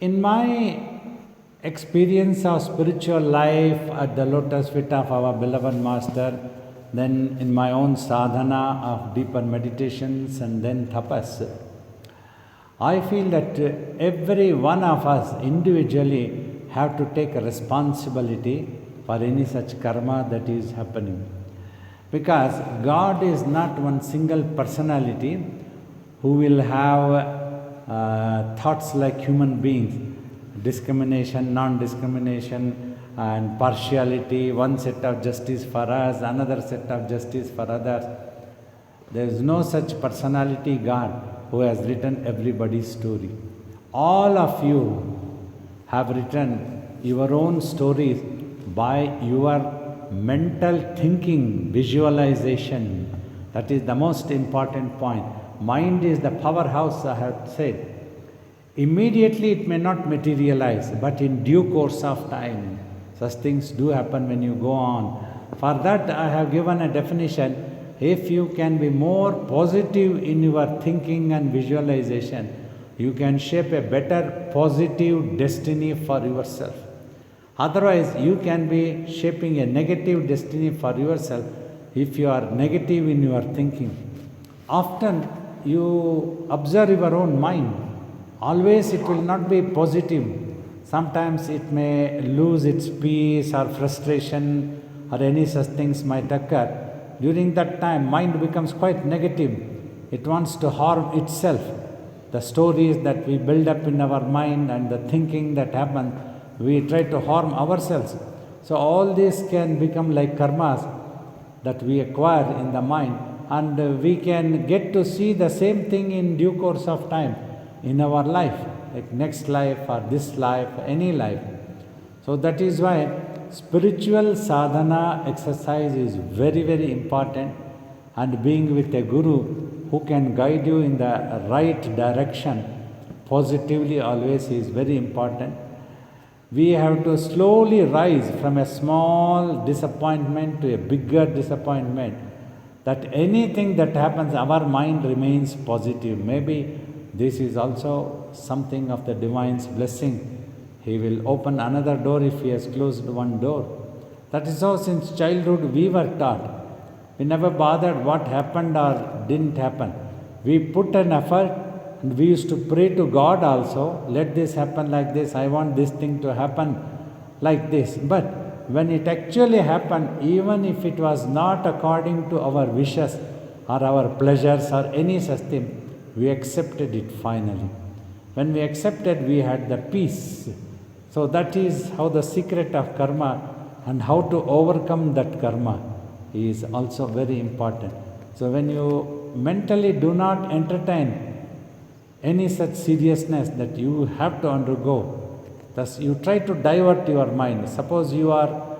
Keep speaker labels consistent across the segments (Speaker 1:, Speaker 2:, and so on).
Speaker 1: In my experience of spiritual life at the lotus feet of our beloved Master, then in my own sadhana of deeper meditations and then tapas, I feel that every one of us individually have to take a responsibility for any such karma that is happening. Because God is not one single personality who will have thoughts like human beings, discrimination, non-discrimination, and partiality, one set of justice for us, another set of justice for others. There is no such personality God who has written everybody's story. All of you have written your own stories by your mental thinking, visualization. That is the most important point. Mind is the powerhouse, I have said. Immediately it may not materialize, but in due course of time, such things do happen when you go on. For that, I have given a definition. If you can be more positive in your thinking and visualization, you can shape a better positive destiny for yourself. Otherwise, you can be shaping a negative destiny for yourself if you are negative in your thinking. Often, you observe your own mind. Always it will not be positive. Sometimes it may lose its peace or frustration or any such things might occur. During that time, mind becomes quite negative. It wants to harm itself. The stories that we build up in our mind and the thinking that happens, we try to harm ourselves. So all this can become like karmas that we acquire in the mind, and we can get to see the same thing in due course of time in our life, like next life or this life, any life. So that is why spiritual sadhana exercise is very, very important, and being with a guru who can guide you in the right direction positively always is very important. We have to slowly rise from a small disappointment to a bigger disappointment. That anything that happens, our mind remains positive. Maybe this is also something of the divine's blessing. He will open another door if he has closed one door. That is how since childhood we were taught. We never bothered what happened or didn't happen. We put an effort, and we used to pray to God also, let this happen like this, I want this thing to happen like this. But when it actually happened, even if it was not according to our wishes or our pleasures or any such thing, we accepted it finally. When we accepted, we had the peace. So that is how the secret of karma and how to overcome that karma is also very important. So when you mentally do not entertain any such seriousness that you have to undergo, thus you try to divert your mind. Suppose you are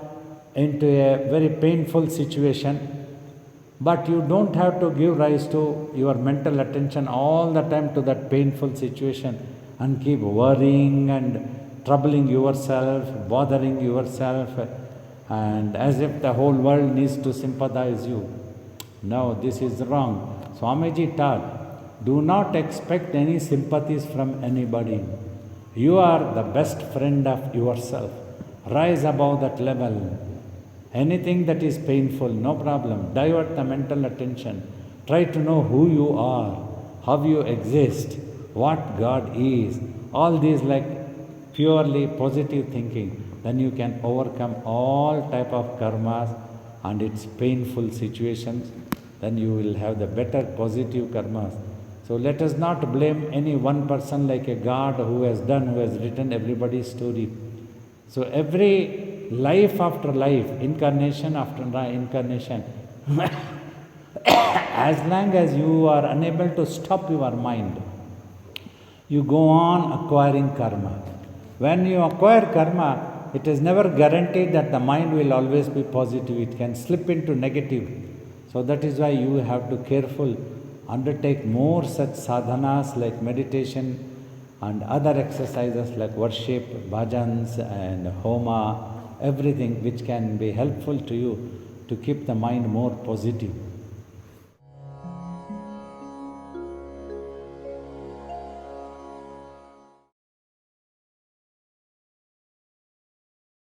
Speaker 1: into a very painful situation, but you don't have to give rise to your mental attention all the time to that painful situation and keep worrying and troubling yourself, bothering yourself, and as if the whole world needs to sympathize you. No, this is wrong. Swamiji taught, do not expect any sympathies from anybody. You are the best friend of yourself. Rise above that level. Anything that is painful, no problem. Divert the mental attention. Try to know who you are, how you exist, what God is. All these like purely positive thinking. Then you can overcome all type of karmas and its painful situations. Then you will have the better positive karmas. So let us not blame any one person like a God who has written everybody's story. So every life after life, incarnation after incarnation, as long as you are unable to stop your mind, you go on acquiring karma. When you acquire karma, it is never guaranteed that the mind will always be positive. It can slip into negative. So that is why you have to careful undertake more such sadhanas like meditation and other exercises like worship, bhajans and homa, everything which can be helpful to you to keep the mind more positive.